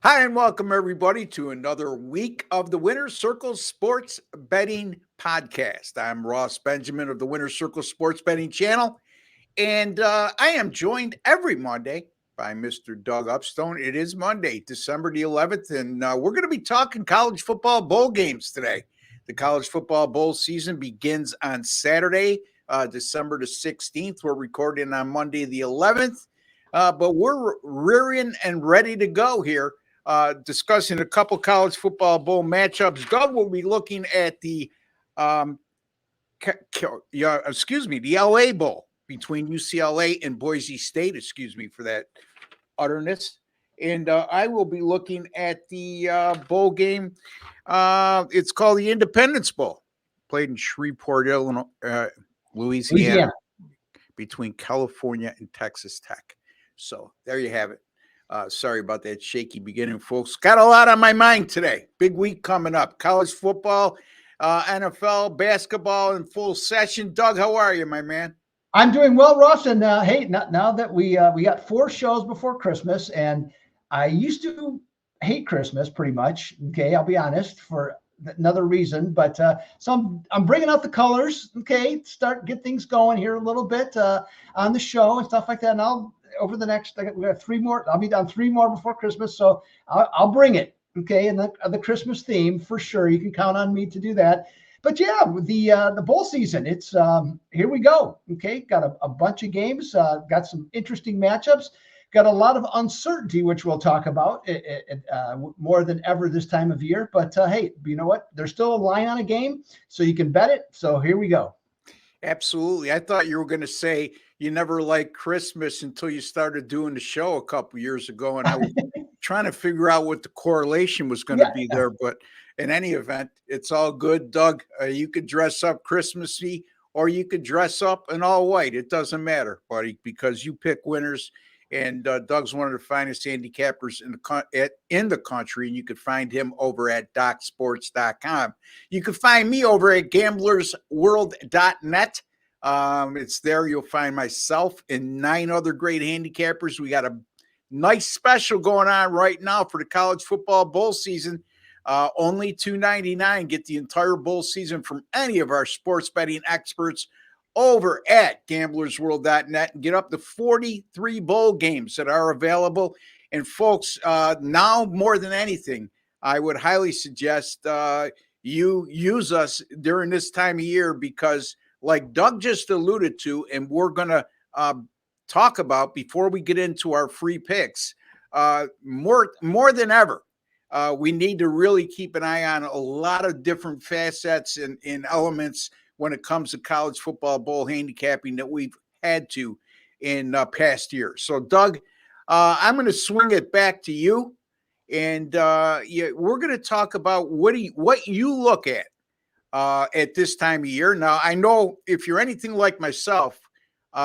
Hi, and welcome everybody to another week of the Winner's Circle Sports Betting Podcast. I'm Ross Benjamin of the Winner's Circle Sports Betting Channel, and I am joined every Monday by Mr. Doug Upstone. It is Monday, December the 11th, and we're going to be talking college football bowl games today. The college football bowl season begins on Saturday, December the 16th. We're recording on Monday the 11th, but we're rearing and ready to go here. Discussing a couple college football bowl matchups. Doug will be looking at the, the LA Bowl between UCLA and Boise State. Excuse me for that utterness. And I will be looking at the bowl game. It's called the Independence Bowl, played in Shreveport, Illinois, Louisiana, between California and Texas Tech. So there you have it. Sorry about that shaky beginning, folks. Got a lot on my mind today. Big week coming up. College football, NFL, basketball in full session. Doug, how are you, my man? I'm doing well, Ross. And hey, now that we got 4 shows before Christmas, and I used to hate Christmas pretty much. Okay, I'll be honest, for another reason. But so I'm bringing out the colors. Okay, get things going here a little bit on the show and stuff like that. And over the next, we have 3 more. I'll be done 3 more before Christmas, so I'll bring it. Okay, and the Christmas theme for sure. You can count on me to do that. But yeah, the bowl season, it's here we go. Okay, got a bunch of games. Got some interesting matchups. Got a lot of uncertainty, which we'll talk about more than ever this time of year. But hey, you know what? There's still a line on a game, so you can bet it. So here we go. Absolutely. I thought you were going to say you never liked Christmas until you started doing the show a couple years ago. And I was trying to figure out what the correlation was going to be there. But in any event, it's all good. Doug, you could dress up Christmassy or you could dress up in all white. It doesn't matter, buddy, because you pick winners. And Doug's one of the finest handicappers in the country, and you can find him over at DocSports.com. You can find me over at GamblersWorld.net. It's there you'll find myself and 9 other great handicappers. We got a nice special going on right now for the college football bowl season. Only $2.99. Get the entire bowl season from any of our sports betting experts over at gamblersworld.net and get up to 43 bowl games that are available. And folks, now more than anything, I would highly suggest you use us during this time of year because like Doug just alluded to, and we're going to talk about before we get into our free picks, more than ever, we need to really keep an eye on a lot of different facets and elements when it comes to college football bowl handicapping that we've had to in past years. So, Doug, I'm going to swing it back to you, and we're going to talk about what you look at this time of year. Now, I know if you're anything like myself,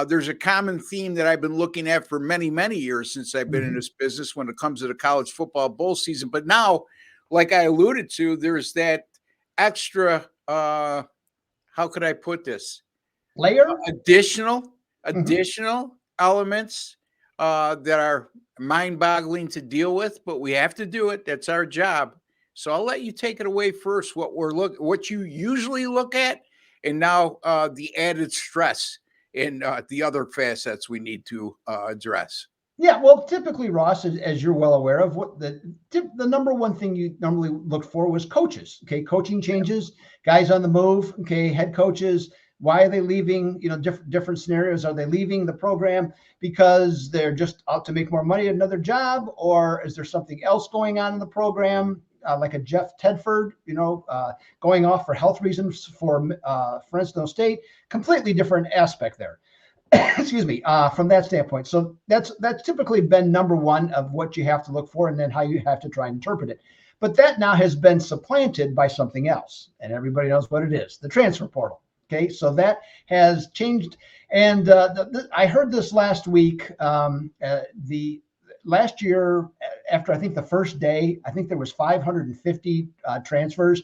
there's a common theme that I've been looking at for many, many years since I've been in this business when it comes to the college football bowl season. But now, like I alluded to, there's that extra how could I put this? Layer? Additional elements that are mind-boggling to deal with, but we have to do it. That's our job. So I'll let you take it away first. What you usually look at, and now the added stress in the other facets we need to address. Yeah, well, typically, Ross, as you're well aware of, what the number one thing you normally look for was coaches. Okay, coaching changes, guys on the move. Okay, head coaches. Why are they leaving? Different scenarios. Are they leaving the program because they're just out to make more money at another job, or is there something else going on in the program, like a Jeff Tedford, going off for health reasons for Fresno State? Completely different aspect there. Excuse me, from that standpoint. So that's typically been number one of what you have to look for, and then how you have to try and interpret it. But that now has been supplanted by something else, and everybody knows what it is: the transfer portal. Okay, so that has changed. And I heard this last week. The last year, after I think the first day, I think there was 550 transfers.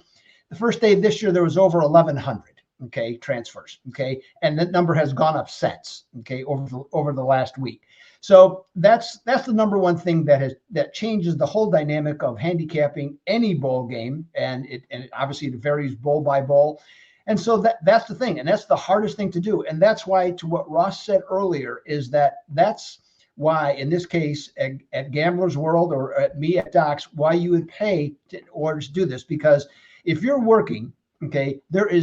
The first day this year, there was over 1,100. Okay, transfers. Okay, and that number has gone up since. Okay, over the last week. So that's the number one thing that changes the whole dynamic of handicapping any bowl game, and it obviously it varies bowl by bowl. And so that's the thing, and that's the hardest thing to do. And that's why, to what Ross said earlier, is that's why, in this case, at Gambler's World or at me at Docs, why you would pay in order to do this. Because if you're working, okay, I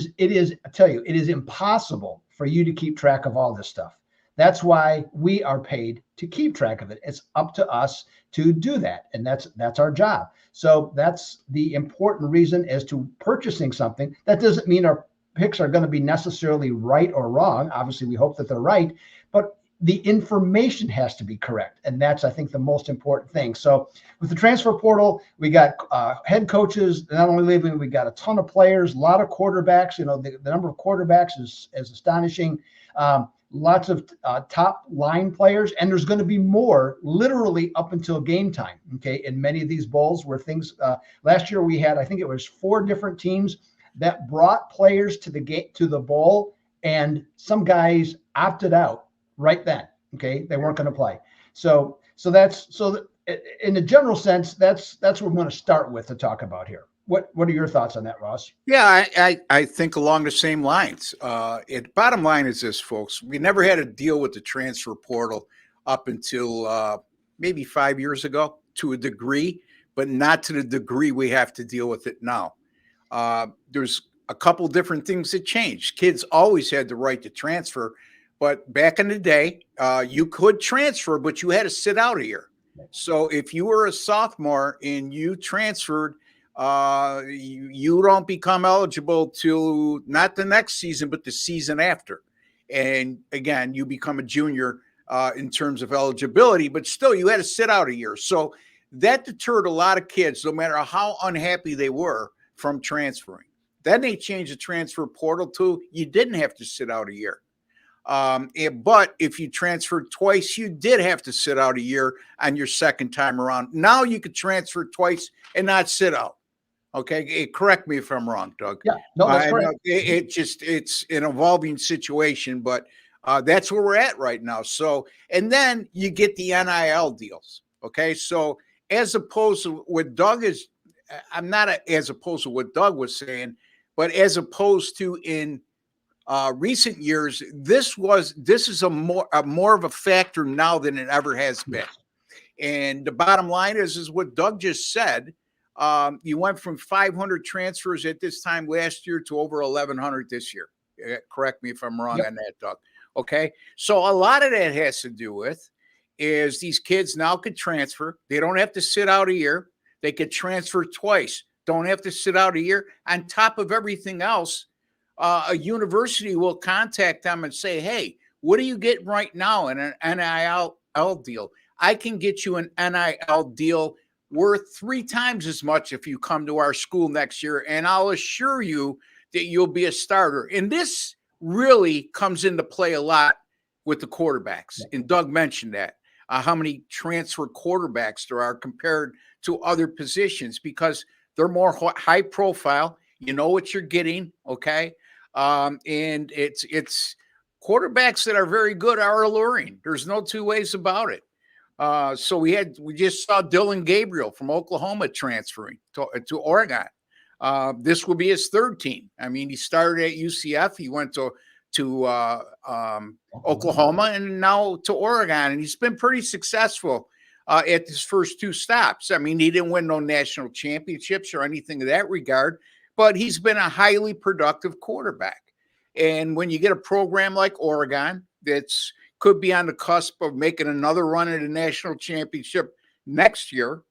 tell you, it is impossible for you to keep track of all this stuff. That's why we are paid to keep track of it. It's up to us to do that, and that's our job. So that's the important reason as to purchasing something. That doesn't mean our picks are going to be necessarily right or wrong. Obviously, we hope that they're right, but the information has to be correct. And that's, I think, the most important thing. So with the transfer portal, we got head coaches, not only leaving, we got a ton of players, a lot of quarterbacks. The number of quarterbacks is astonishing. Lots of top line players, and there's going to be more literally up until game time. Okay. In many of these bowls where things, last year we had, I think it was 4 different teams that brought players to the bowl, and some guys opted out right then. Okay. They weren't going to play. So in a general sense, that's what we're going to start with to talk about here. What are your thoughts on that, Ross? Yeah, I think along the same lines. Bottom line is this, folks. We never had to deal with the transfer portal up until maybe 5 years ago, to a degree, but not to the degree we have to deal with it now. There's a couple different things that changed. Kids always had the right to transfer, but back in the day, you could transfer, but you had to sit out a year. So if you were a sophomore and you transferred, you don't become eligible till not the next season, but the season after. And again, you become a junior in terms of eligibility, but still you had to sit out a year. So that deterred a lot of kids, no matter how unhappy they were, from transferring. Then they changed the transfer portal to you didn't have to sit out a year. But if you transferred twice, you did have to sit out a year on your second time around. Now you could transfer twice and not sit out. Okay. Correct me if I'm wrong, Doug. Yeah, no, that's correct. It's an evolving situation, but that's where we're at right now. So, and then you get the NIL deals. Okay. So as opposed to what Doug is, I'm not as opposed to what Doug was saying, but as opposed to in recent years, this is a more of a factor now than it ever has been. And the bottom line is what Doug just said. You went from 500 transfers at this time last year to over 1,100 this year. Correct me if I'm wrong on that, Doug. Okay. So a lot of that has to do with is these kids now could transfer. They don't have to sit out a year. They could transfer twice. Don't have to sit out a year. On top of everything else, a university will contact them and say, hey, what are you getting right now in an NIL deal? I can get you an NIL deal worth 3 times as much if you come to our school next year, and I'll assure you that you'll be a starter. And this really comes into play a lot with the quarterbacks. And Doug mentioned that, how many transfer quarterbacks there are compared to other positions, because they're more high profile. You know what you're getting, okay? And it's quarterbacks that are very good are alluring. There's no 2 ways about it. So we just saw Dylan Gabriel from Oklahoma transferring to Oregon. This will be his 3rd team. I mean, he started at UCF. He went to Oklahoma and now to Oregon, and he's been pretty successful at his first 2 stops. I mean, he didn't win no national championships or anything of that regard, but he's been a highly productive quarterback. And when you get a program like Oregon that's could be on the cusp of making another run at a national championship next year,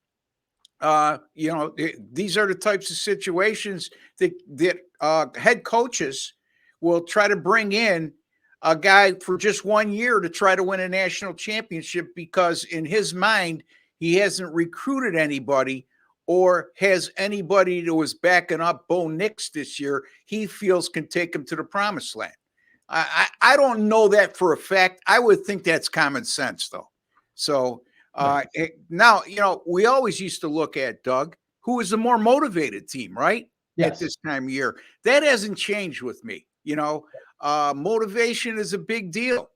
these are the types of situations that head coaches will try to bring in a guy for just 1 year to try to win a national championship, because in his mind, he hasn't recruited anybody or has anybody that was backing up Bo Nix this year he feels can take him to the promised land. I don't know that for a fact. I would think that's common sense, though. So now, we always used to look at, Doug, who is the more motivated team, right? Yes. At this time of year. That hasn't changed with me. Motivation is a big deal.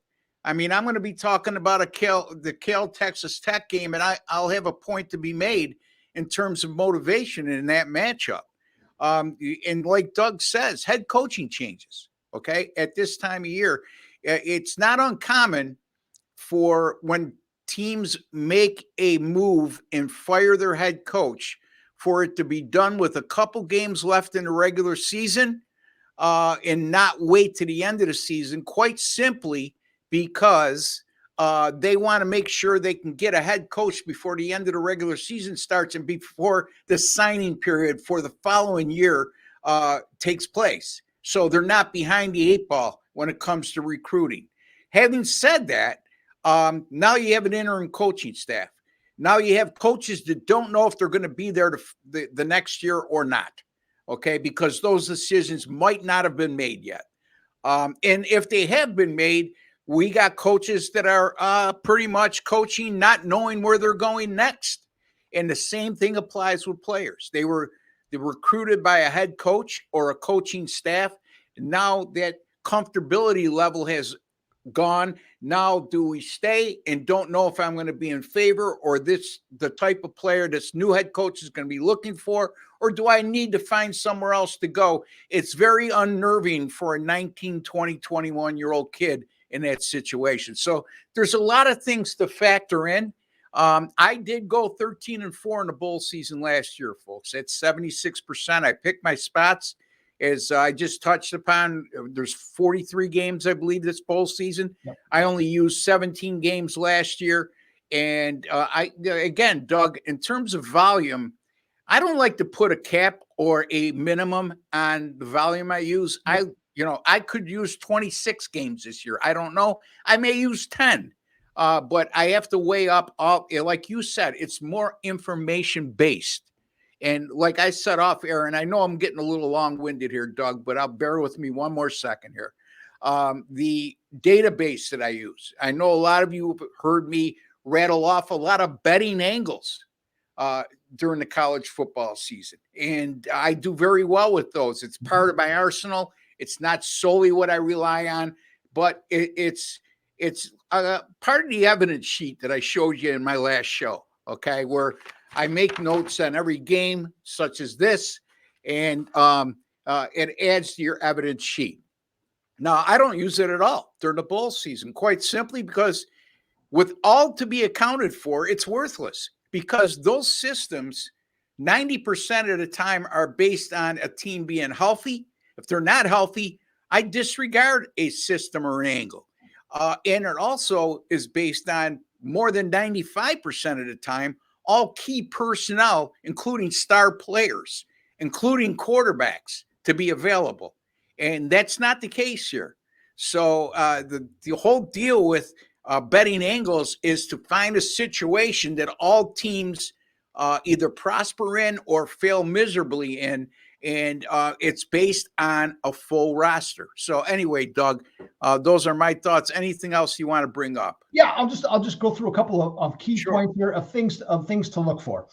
I mean, I'm going to be talking about the Cal Texas Tech game, and I'll have a point to be made in terms of motivation in that matchup. And like Doug says, head coaching changes. Okay, at this time of year, it's not uncommon for when teams make a move and fire their head coach for it to be done with a couple games left in the regular season, and not wait to the end of the season, quite simply because they want to make sure they can get a head coach before the end of the regular season starts and before the signing period for the following year takes place. So they're not behind the eight ball when it comes to recruiting. Having said that, now you have an interim coaching staff. Now you have coaches that don't know if they're going to be there the next year or not, okay, because those decisions might not have been made yet. And if they have been made, we got coaches that are pretty much coaching, not knowing where they're going next. And the same thing applies with players. They're recruited by a head coach or a coaching staff. Now that comfortability level has gone. Now, do we stay and don't know if I'm going to be in favor or the type of player this new head coach is going to be looking for, or do I need to find somewhere else to go? It's very unnerving for a 19, 20, 21-year-old kid in that situation. So there's a lot of things to factor in. I did go 13-4 in the bowl season last year, folks. That's 76%. I picked my spots. As I just touched upon, there's 43 games, I believe, this bowl season. Yep. I only used 17 games last year. And again, Doug, in terms of volume, I don't like to put a cap or a minimum on the volume I use. Yep. I could use 26 games this year. I don't know. I may use 10. But I have to weigh up all, like you said, it's more information based. And like I said off air, and I know I'm getting a little long-winded here, Doug, but I'll bear with me one more second here. The database that I use, I know a lot of you have heard me rattle off a lot of betting angles during the college football season. And I do very well with those. It's part of my arsenal. It's not solely what I rely on, but it's part of the evidence sheet that I showed you in my last show, okay, where I make notes on every game, such as this, and it adds to your evidence sheet. Now, I don't use it at all during the bowl season, quite simply because with all to be accounted for, it's worthless because those systems, 90% of the time, are based on a team being healthy. If they're not healthy, I disregard a system or an angle. And it also is based on more than 95% of the time, all key personnel, including star players, including quarterbacks, to be available. And that's not the case here. So the whole deal with betting angles is to find a situation that all teams either prosper in or fail miserably in. And it's based on a full roster. So anyway, Doug, those are my thoughts. Anything else you want to bring up? Yeah, I'll just go through a couple of key points here of things to look for.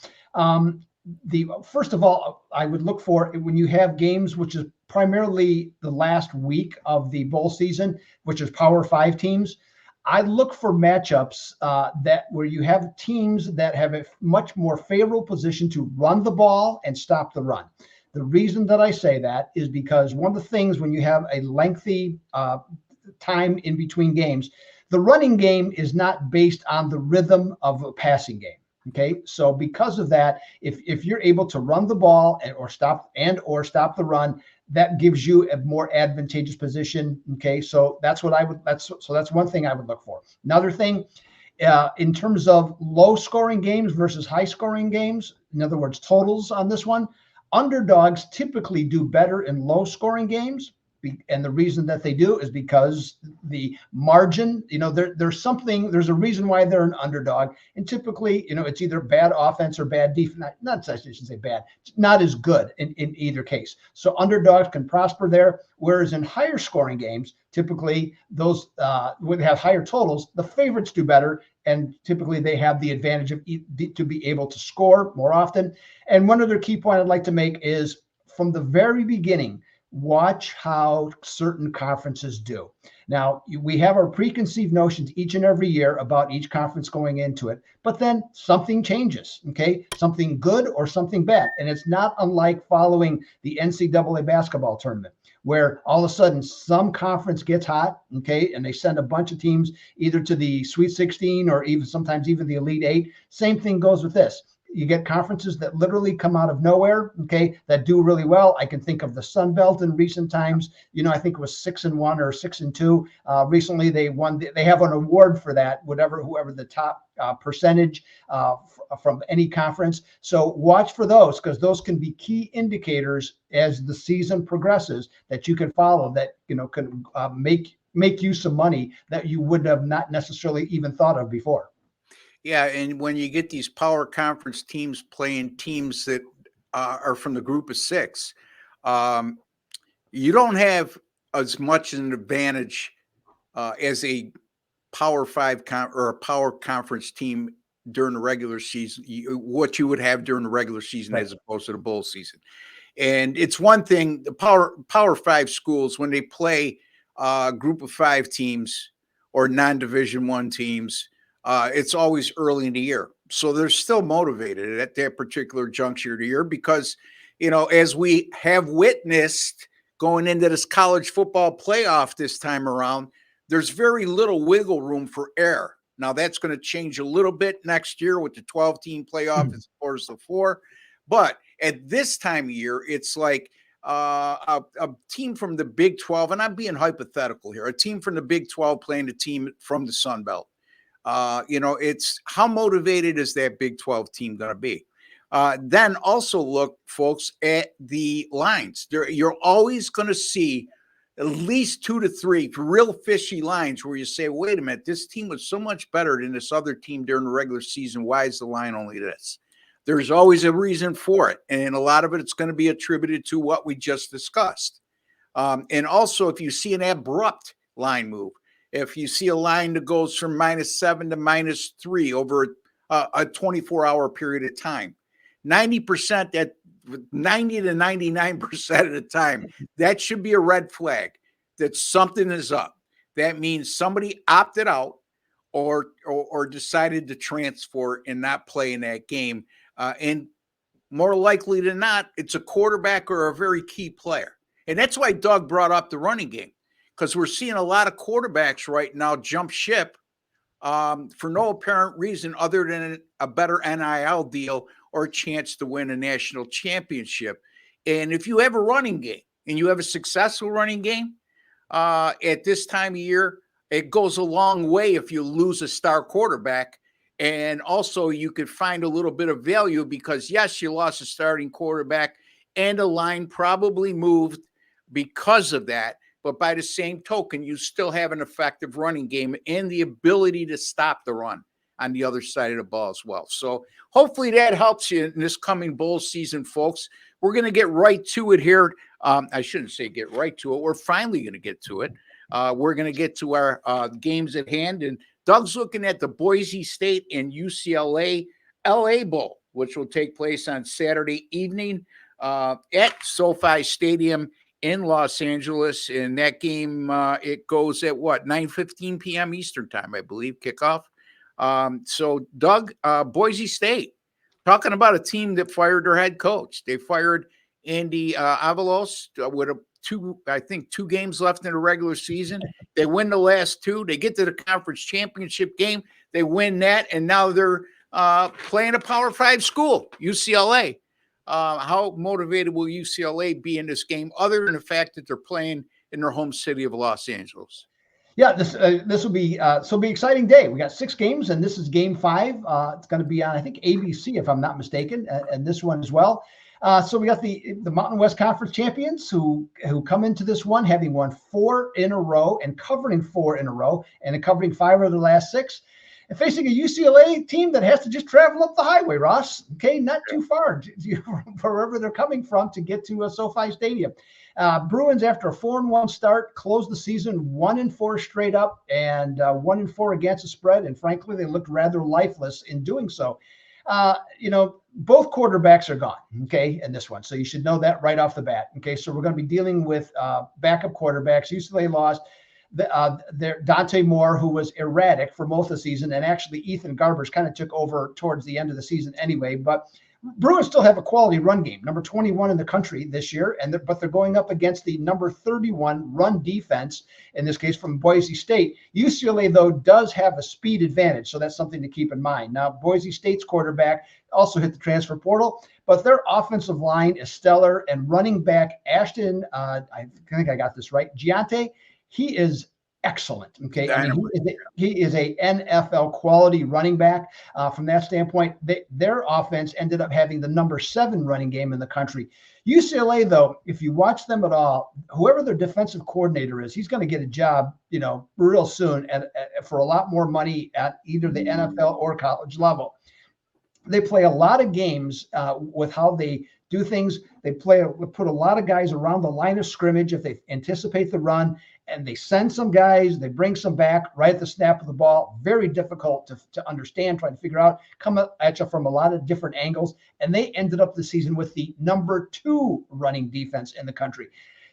First of all, I would look for when you have games, which is primarily the last week of the bowl season, which is Power 5 teams. I look for matchups where you have teams that have a much more favorable position to run the ball and stop the run. The reason that I say that is because one of the things when you have a lengthy time in between games, the running game is not based on the rhythm of a passing game. Okay, so because of that, if you're able to run the ball or stop the run, that gives you a more advantageous position. Okay, so that's one thing I would look for. Another thing, in terms of low scoring games versus high scoring games, in other words, totals on this one. Underdogs typically do better in low scoring games. And the reason that they do is because the margin, there's a reason why they're an underdog. And typically, it's either bad offense or bad defense. Not I shouldn't say bad, not as good in either case. So underdogs can prosper there. Whereas in higher scoring games, typically those when they have higher totals, the favorites do better. And typically they have the advantage to be able to score more often. And one other key point I'd like to make is from the very beginning, watch how certain conferences do. Now, we have our preconceived notions each and every year about each conference going into it, but then something changes, okay? Something good or something bad. And it's not unlike following the NCAA basketball tournament, where all of a sudden some conference gets hot, okay, and they send a bunch of teams either to the Sweet 16 or even sometimes even the Elite Eight. Same thing goes with this. You get conferences that literally come out of nowhere, okay, that do really well. I can think of the Sun Belt in recent times. I think it was 6-1 or 6-2. Recently, they won. They have an award for that. Whoever the top percentage from any conference. So watch for those, because those can be key indicators as the season progresses that you can follow. That can make you some money that you would have not necessarily even thought of before. Yeah, and when you get these power conference teams playing teams that are from the group of six, you don't have as much an advantage as a Power Five or a power conference team during the regular season, what you would have during the regular season, right, as opposed to the bowl season. And it's one thing, the Power Five schools, when they play a group of five teams or non-Division I teams, it's always early in the year. So they're still motivated at that particular juncture of the year because, as we have witnessed going into this college football playoff this time around, there's very little wiggle room for error. Now, that's going to change a little bit next year with the 12-team playoff as opposed to 4. But at this time of year, it's like a team from the Big 12, and I'm being hypothetical here, a team from the Big 12 playing a team from the Sun Belt. It's how motivated is that Big 12 team going to be? Then also look, folks, at the lines. You're always going to see at least 2 to 3 real fishy lines where you say, wait a minute, this team was so much better than this other team during the regular season. Why is the line only this? There's always a reason for it. And a lot of it's going to be attributed to what we just discussed. And also, if you see an abrupt line move, if you see a line that goes from -7 to -3 over a 24-hour period of time, 90% that 90 to 99% of the time, that should be a red flag that something is up. That means somebody opted out or decided to transfer and not play in that game. And more likely than not, it's a quarterback or a very key player. And that's why Doug brought up the running game, because we're seeing a lot of quarterbacks right now jump ship for no apparent reason other than a better NIL deal or a chance to win a national championship. And if you have a running game and you have a successful running game at this time of year, it goes a long way if you lose a star quarterback. And also you could find a little bit of value because, yes, you lost a starting quarterback and a line probably moved because of that. But by the same token, you still have an effective running game and the ability to stop the run on the other side of the ball as well. So hopefully that helps you in this coming bowl season, folks. We're going to get right to it here. I shouldn't say get right to it. We're finally going to get to it. We're going to get to our games at hand. And Doug's looking at the Boise State and UCLA LA Bowl, which will take place on Saturday evening at SoFi Stadium in Los Angeles. And that game, it goes at 9:15 p.m. Eastern time, I believe, kickoff. So Doug, Boise State, talking about a team that fired their head coach. They fired Andy Avalos with two games left in the regular season. They win the last 2. They get to the conference championship game. They win that. And now they're playing a Power 5 school, UCLA. How motivated will UCLA be in this game, other than the fact that they're playing in their home city of Los Angeles? Yeah, this will be exciting day. We got 6 games, and this is game 5. It's going to be on, I think, ABC, if I'm not mistaken, and this one as well. So we got the Mountain West Conference champions who come into this one having won 4 in a row and covering 4 in a row and covering 5 of the last 6. And facing a UCLA team that has to just travel up the highway, Ross. Okay, not too far wherever they're coming from to get to SoFi Stadium. Bruins, after a 4-1 start, closed the season 1-4 straight up and 1-4 against the spread. And frankly, they looked rather lifeless in doing so. Both quarterbacks are gone, okay, in this one. So you should know that right off the bat. Okay, so we're going to be dealing with backup quarterbacks. UCLA lost their Dante Moore, who was erratic for most of the season, and actually Ethan Garbers kind of took over towards the end of the season anyway. But Bruins still have a quality run game, number 21 in the country this year, but they're going up against the number 31 run defense, in this case from Boise State. UCLA, though, does have a speed advantage, so that's something to keep in mind. Now, Boise State's quarterback also hit the transfer portal, but their offensive line is stellar, and running back Ashton, I think I got this right, Giante, he is excellent. Okay, I mean, he is a NFL quality running back. From that standpoint, their offense ended up having the number 7 running game in the country. UCLA, though, if you watch them at all, whoever their defensive coordinator is, he's going to get a job, real soon, for a lot more money at either the NFL or college level. They play a lot of games with how they do things. They put a lot of guys around the line of scrimmage if they anticipate the run, and they send some guys, they bring some back right at the snap of the ball. Very difficult to understand, trying to figure out, come at you from a lot of different angles. And they ended up the season with the number 2 running defense in the country.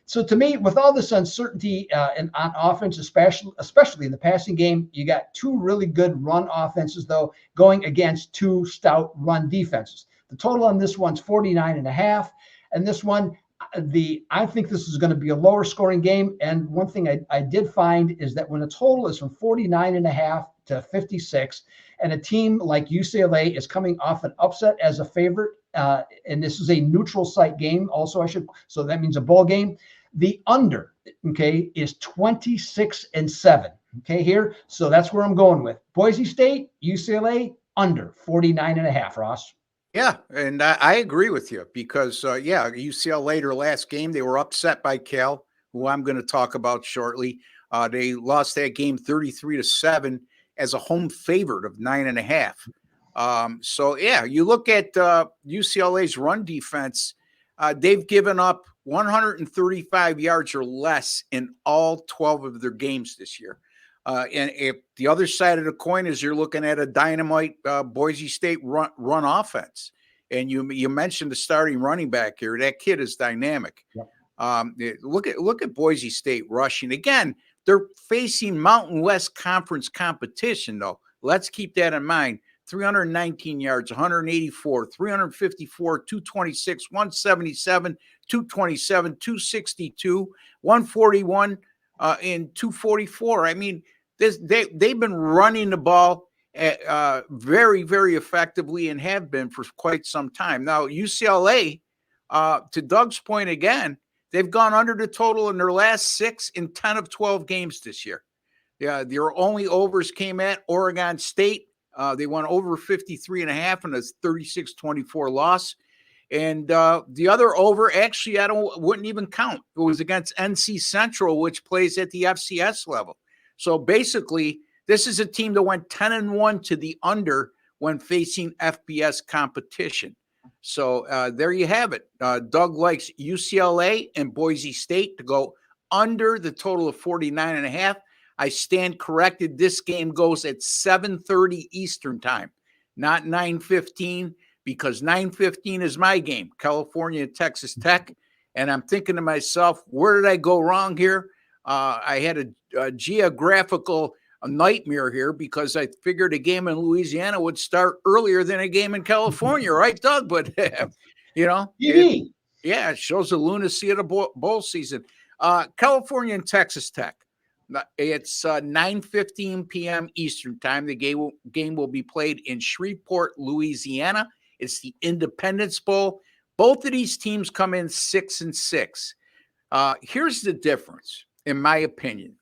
So to me, with all this uncertainty on offense, especially in the passing game, you got 2 really good run offenses, though, going against 2 stout run defenses. The total on this one's 49.5. And this one, I think this is going to be a lower scoring game. And one thing I did find is that when a total is from 49.5 to 56, and a team like UCLA is coming off an upset as a favorite, and this is a neutral site game also, so that means a bowl game, the under, okay, is 26-7, okay, here. So that's where I'm going with Boise State, UCLA, under 49.5, Ross. Yeah, and I agree with you because, UCLA, their last game, they were upset by Cal, who I'm going to talk about shortly. They lost that game 33-7 as a home favorite of 9.5. You look at UCLA's run defense, they've given up 135 yards or less in all 12 of their games this year. And if the other side of the coin is you're looking at a dynamite Boise State run offense. And you mentioned the starting running back here. That kid is dynamic. Yep. Look at Boise State rushing. Again, they're facing Mountain West Conference competition, though. Let's keep that in mind. 319 yards, 184, 354, 226, 177, 227, 262, 141, and 244. I mean, they've been running the ball very, very effectively and have been for quite some time. Now, UCLA, to Doug's point again, they've gone under the total in their last 6 in 10 of 12 games this year. Yeah, their only overs came at Oregon State. They won over 53.5 in a 36-24 loss. And the other over, actually, wouldn't even count. It was against NC Central, which plays at the FCS level. So basically, this is a team that went 10-1 to the under when facing FBS competition. So there you have it. Doug likes UCLA and Boise State to go under the total of 49.5. I stand corrected. This game goes at 7:30 Eastern time, not 9:15, because 9:15 is my game, California and Texas Tech. And I'm thinking to myself, where did I go wrong here? I had a geographical nightmare here because I figured a game in Louisiana would start earlier than a game in California, right, Doug? But, it shows the lunacy of the bowl season. California and Texas Tech. It's 9:15 p.m. Eastern time. The game will be played in Shreveport, Louisiana. It's the Independence Bowl. Both of these teams come in 6-6. Here's the difference, in my opinion.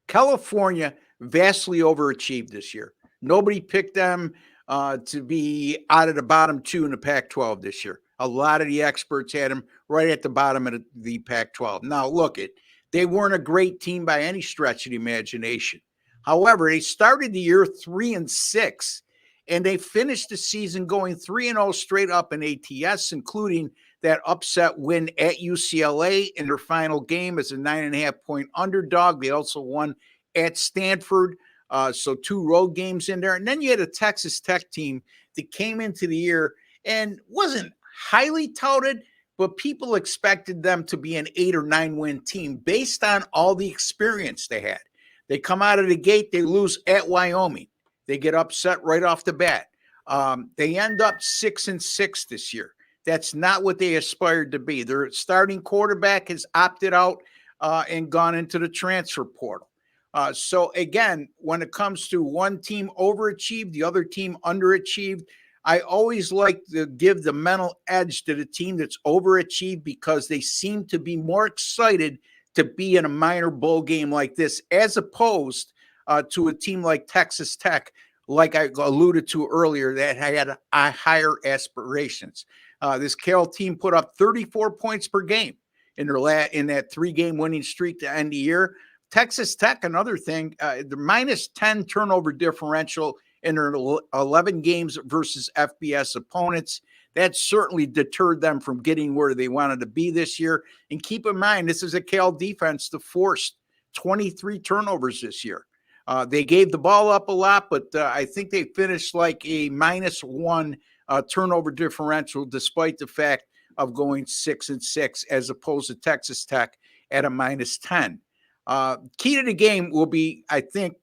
California vastly overachieved this year. Nobody picked them to be out of the bottom 2 in the Pac-12 this year. A lot of the experts had them right at the bottom of the Pac-12. Now, look, they weren't a great team by any stretch of the imagination. However, they started the year 3-6, and they finished the season going 3-0 straight up in ATS, including that upset win at UCLA in their final game as a 9.5-point underdog. They also won at Stanford. So 2 road games in there. And then you had a Texas Tech team that came into the year and wasn't highly touted, but people expected them to be an 8 or 9 win team based on all the experience they had. They come out of the gate, they lose at Wyoming. They get upset right off the bat. They end up 6-6 this year. That's not what they aspired to be. Their starting quarterback has opted out and gone into the transfer portal. So again, when it comes to one team overachieved, the other team underachieved, I always like to give the mental edge to the team that's overachieved because they seem to be more excited to be in a minor bowl game like this, as opposed to a team like Texas Tech, like I alluded to earlier, that had higher aspirations. This Cal team put up 34 points per game in that 3-game winning streak to end the year. Texas Tech, another thing, the minus 10 turnover differential in their 11 games versus FBS opponents. That certainly deterred them from getting where they wanted to be this year. And keep in mind, this is a Cal defense that forced 23 turnovers this year. They gave the ball up a lot, but I think they finished like a -1 turnover differential, despite the fact of going 6-6, as opposed to Texas Tech at a -10. Key to the game will be, I think,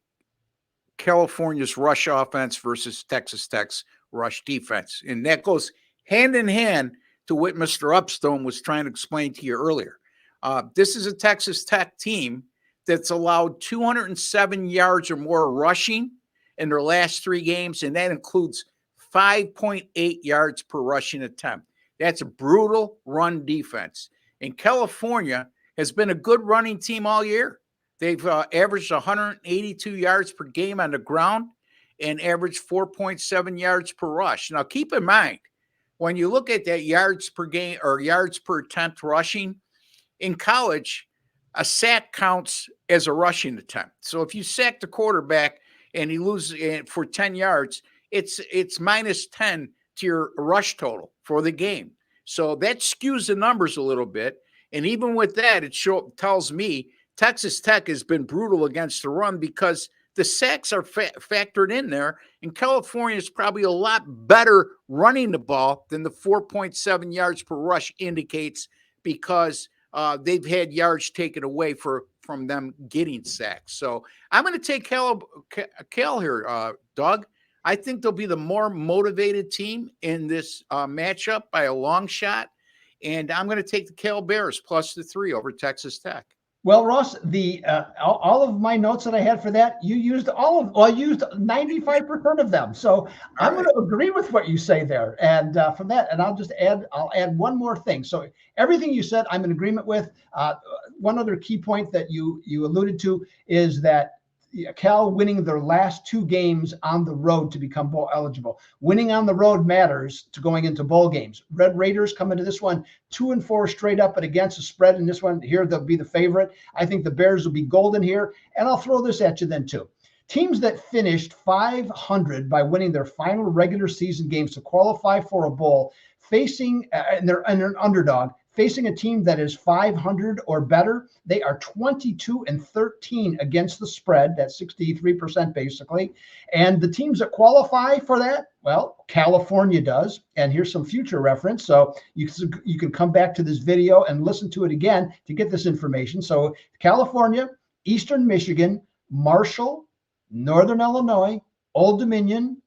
California's rush offense versus Texas Tech's rush defense. And that goes hand in hand to what Mr. Upstone was trying to explain to you earlier. This is a Texas Tech team that's allowed 207 yards or more rushing in their last 3 games, and that includes 5.8 yards per rushing attempt. That's a brutal run defense. And California has been a good running team all year. They've averaged 182 yards per game on the ground and averaged 4.7 yards per rush. Now, keep in mind, when you look at that yards per game or yards per attempt rushing, in college, a sack counts as a rushing attempt. So if you sack the quarterback and he loses for 10 yards, it's -10 to your rush total for the game. So that skews the numbers a little bit. And even with that, it tells me Texas Tech has been brutal against the run because the sacks are factored in there. And California is probably a lot better running the ball than the 4.7 yards per rush indicates, because they've had yards taken away from them getting sacks. So I'm going to take Cal here, Doug. I think they'll be the more motivated team in this matchup by a long shot. And I'm going to take the Cal Bears +3 over Texas Tech. Well, Ross, the all of my notes that I had for that, you used I used 95% of them. So I'm going to agree with what you say there. And from that, and I'll add one more thing. So everything you said, I'm in agreement with. One other key point that you alluded to is that Cal winning their last 2 games on the road to become bowl eligible. Winning on the road matters to going into bowl games. Red Raiders come into this one 2-4 straight up, but against the spread in this one here, they'll be the favorite. I think the Bears will be golden here. And I'll throw this at you then too. Teams that finished 500 by winning their final regular season games to qualify for a bowl, and they're an underdog, facing a team that is 500 or better, they are 22-13 against the spread. That's 63% basically. And the teams that qualify for that, well, California does. And here's some future reference. So you can come back to this video and listen to it again to get this information. So California, Eastern Michigan, Marshall, Northern Illinois, Old Dominion,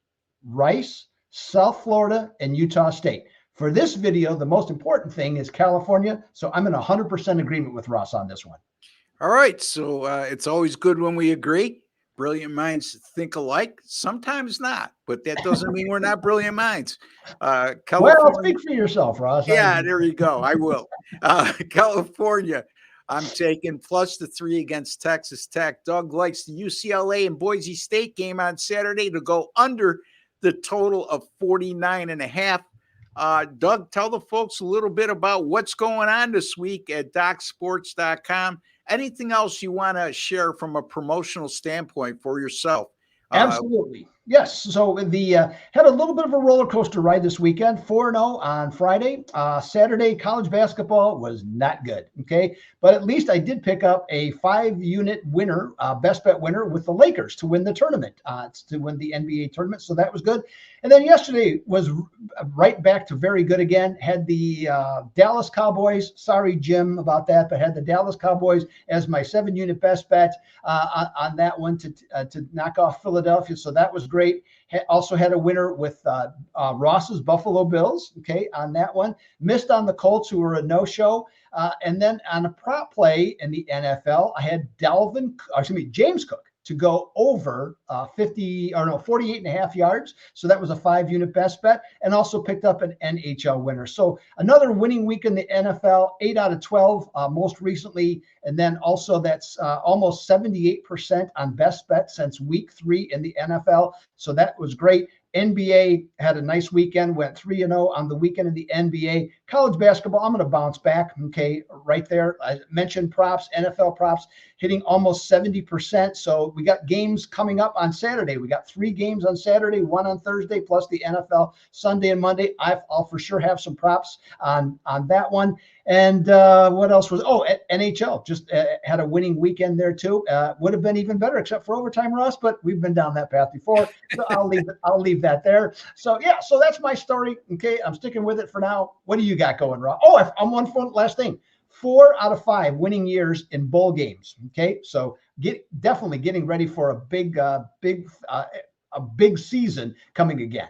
Rice, South Florida, and Utah State. For this video, the most important thing is California. So I'm in 100% agreement with Ross on this one. All right. So it's always good when we agree. Brilliant minds think alike. Sometimes not, but that doesn't mean we're not brilliant minds. Well, speak for yourself, Ross. Yeah, there you go. I will. California, I'm taking +3 against Texas Tech. Doug likes the UCLA and Boise State game on Saturday to go under the total of 49.5. Doug, tell the folks a little bit about what's going on this week at DocSports.com. Anything else you want to share from a promotional standpoint for yourself? Absolutely. Yes. So the had a little bit of a roller coaster ride this weekend. 4-0 on Friday. Saturday, college basketball was not good. Okay, but at least I did pick up a 5-unit winner, best bet winner with the Lakers to win the tournament, to win the NBA tournament. So that was good. And then yesterday was right back to very good again. Had the Dallas Cowboys. Sorry, Jim, about that, but had the Dallas Cowboys as my 7-unit best bet on that one to knock off Philadelphia. So that was great. Also had a winner with Ross's Buffalo Bills. Okay, on that one. Missed on the Colts, who were a no-show. And then on a prop play in the NFL, I had James Cook to go over 48.5 yards. So that was a 5-unit best bet, and also picked up an NHL winner. So another winning week in the NFL, 8 out of 12 most recently. And then also that's almost 78% on best bet since week 3 in the NFL. So that was great. NBA had a nice weekend, went 3-0 on the weekend in the NBA. College basketball, I'm going to bounce back. Okay, right there. I mentioned props, NFL props hitting almost 70%. So we got games coming up on Saturday. We got 3 games on Saturday, 1 on Thursday, plus the NFL Sunday and Monday. I'll for sure have some props on that one. And what else was? NHL just had a winning weekend there too. Would have been even better except for overtime, Ross. But we've been down that path before, so I'll leave that there. So yeah, so that's my story. Okay, I'm sticking with it for now. What do you got going, Ross? Oh, I'm one last thing. 4 out of 5 winning years in bowl games. Okay, so definitely getting ready for a big season coming again.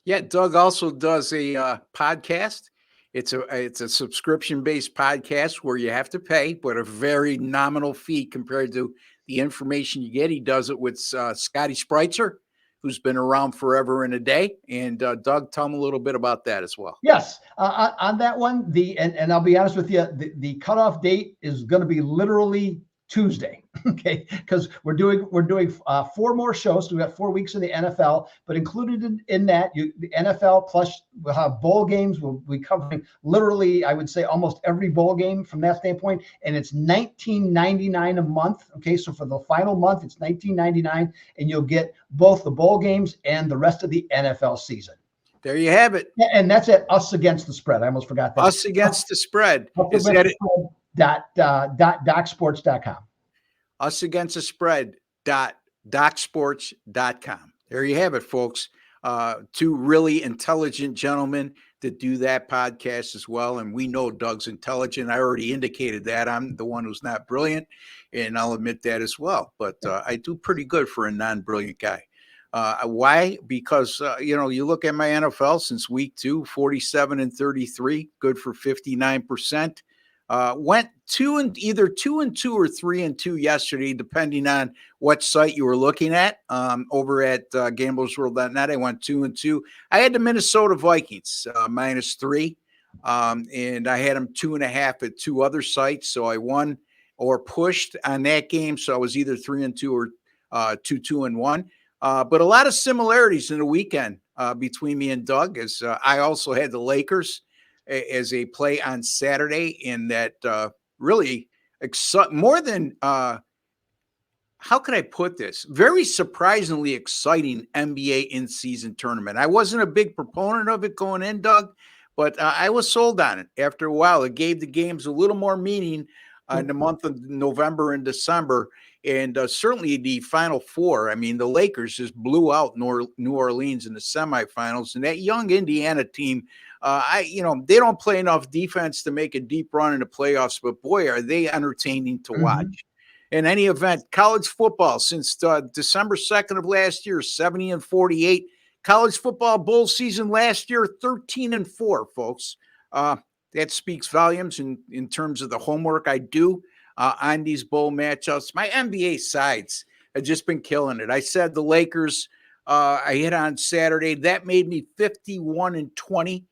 Yeah, Doug also does a podcast. It's a subscription-based podcast where you have to pay, but a very nominal fee compared to the information you get. He does it with Scotty Spreitzer, who's been around forever and a day. And Doug, tell him a little bit about that as well. Yes, on that one, and I'll be honest with you, the cutoff date is going to be literally Tuesday, okay? Because we're doing 4 more shows. So we got 4 weeks in the NFL, but included in that, the NFL plus we'll have bowl games. We'll be covering literally, I would say, almost every bowl game from that standpoint, and it's $19.99 a month. Okay, so for the final month, it's $19.99, and you'll get both the bowl games and the rest of the NFL season. There you have it. And that's at Us Against the Spread. I almost forgot that. Us Against the Spread. Is that it? DocSports.com. Us Against the Spread. DocSports.com. There you have it, folks. 2 really intelligent gentlemen that do that podcast as well. And we know Doug's intelligent. I already indicated that. I'm the one who's not brilliant, and I'll admit that as well. But I do pretty good for a non-brilliant guy. Why? Because, you look at my NFL since week 2, 47-33, good for 59%. Went either 2-2 or 3-2 yesterday, depending on what site you were looking at. Over at gamblersworld.net, I went 2-2. I had the Minnesota Vikings -3, and I had them 2.5 at 2 other sites. So I won or pushed on that game. So I was either 3-2 or 2-2-1. But a lot of similarities in the weekend between me and Doug, as I also had the Lakers as a play on Saturday, in that really more than how can I put this? Very surprisingly exciting NBA in-season tournament. I wasn't a big proponent of it going in, Doug, but I was sold on it. After a while, it gave the games a little more meaning in the month of November and December. And certainly the Final Four. I mean, the Lakers just blew out New Orleans in the semifinals, and that young Indiana team. They don't play enough defense to make a deep run in the playoffs, but boy, are they entertaining to watch. In any event, college football since December 2nd of last year, 70-48. College football bowl season last year, 13-4, folks. That speaks volumes in terms of the homework I do on these bowl matchups. My NBA sides have just been killing it. I said the Lakers I hit on Saturday. That made me 51-20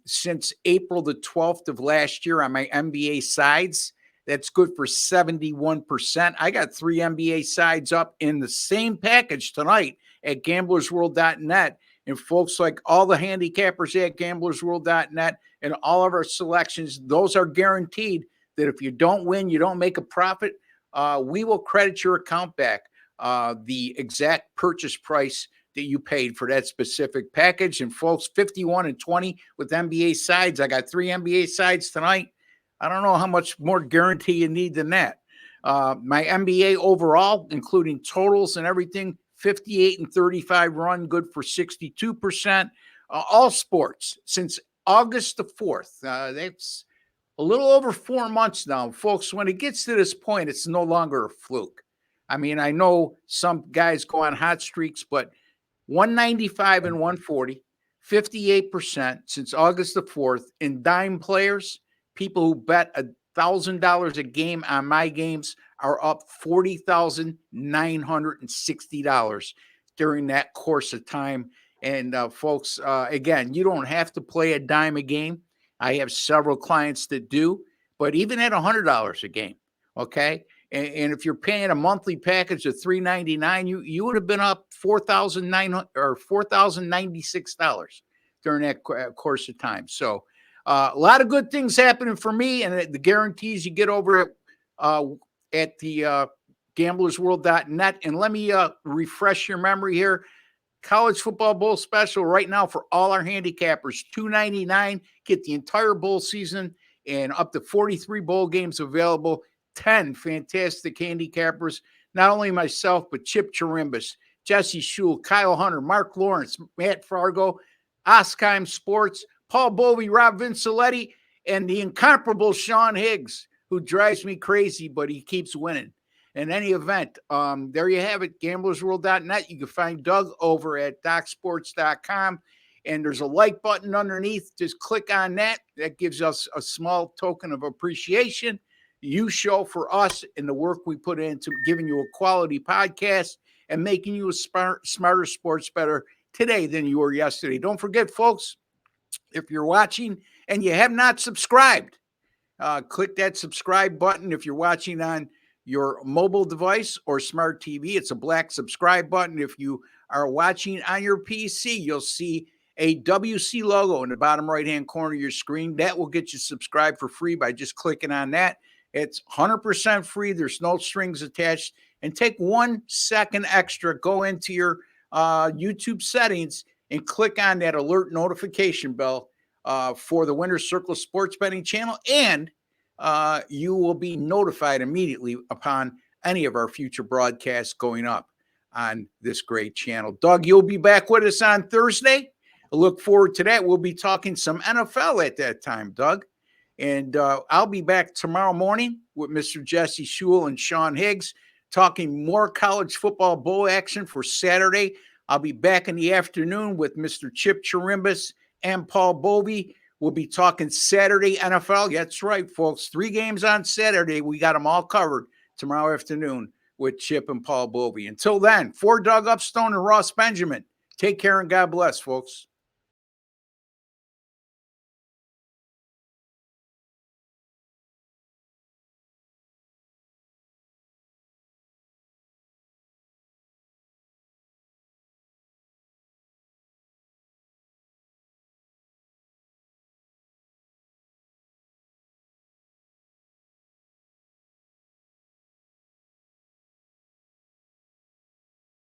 since April the 12th of last year on my NBA sides. That's good for 71%. I got 3 NBA sides up in the same package tonight at gamblersworld.net. And folks, like all the handicappers at gamblersworld.net and all of our selections, those are guaranteed that if you don't win, you don't make a profit, we will credit your account back. the exact purchase price that you paid for that specific package. And folks, 51 and 20 with NBA sides. I got 3 NBA sides tonight. I don't know how much more guarantee you need than that. My NBA overall, including totals and everything, 58 and 35 run, good for 62%. All sports since August the 4th. That's a little over 4 months now. Folks, when it gets to this point, it's no longer a fluke. I mean, I know some guys go on hot streaks, but 195 and 140, 58% since August the 4th. In dime players, people who bet $1,000 a game on my games are up $40,960 during that course of time. And folks, again, you don't have to play a dime a game. I have several clients that do, but even at $100 a game, okay? And if you're paying a monthly package of $399, you would have been up $4,900 or $4,096 during that course of time. So a lot of good things happening for me, and the guarantees you get over at the gamblersworld.net. And let me refresh your memory here. College Football Bowl special right now for all our handicappers, $299. Get the entire bowl season and up to 43 bowl games available. 10 fantastic handicappers, not only myself, but Chip Chirimbus, Jesse Schule, Kyle Hunter, Mark Lawrence, Matt Fargo, Oskheim Sports, Paul Bovey, Rob Vincelletti, and the incomparable Sean Higgs, who drives me crazy, but he keeps winning. In any event, there you have it, gamblersworld.net. You can find Doug over at docsports.com, and there's a like button underneath. Just click on that. That gives us a small token of appreciation you show for us and the work we put into giving you a quality podcast and making you a smarter sports better today than you were yesterday. Don't forget, folks, if you're watching and you have not subscribed, click that subscribe button. If you're watching on your mobile device or smart TV, it's a black subscribe button. If you are watching on your PC, you'll see a WC logo in the bottom right-hand corner of your screen. That will get you subscribed for free by just clicking on that. It's 100% free. There's no strings attached. And take 1 second extra, go into your YouTube settings and click on that alert notification bell for the Winner's Circle Sports Betting channel. And you will be notified immediately upon any of our future broadcasts going up on this great channel. Doug, you'll be back with us on Thursday. I look forward to that. We'll be talking some NFL at that time, Doug. And I'll be back tomorrow morning with Mr. Jesse Schule and Sean Higgs talking more college football bowl action for Saturday. I'll be back in the afternoon with Mr. Chip Chirimbus and Paul Bovey. We'll be talking Saturday NFL. That's right, folks. 3 games on Saturday. We got them all covered tomorrow afternoon with Chip and Paul Bovey. Until then, for Doug Upstone and Ross Benjamin, take care and God bless, folks.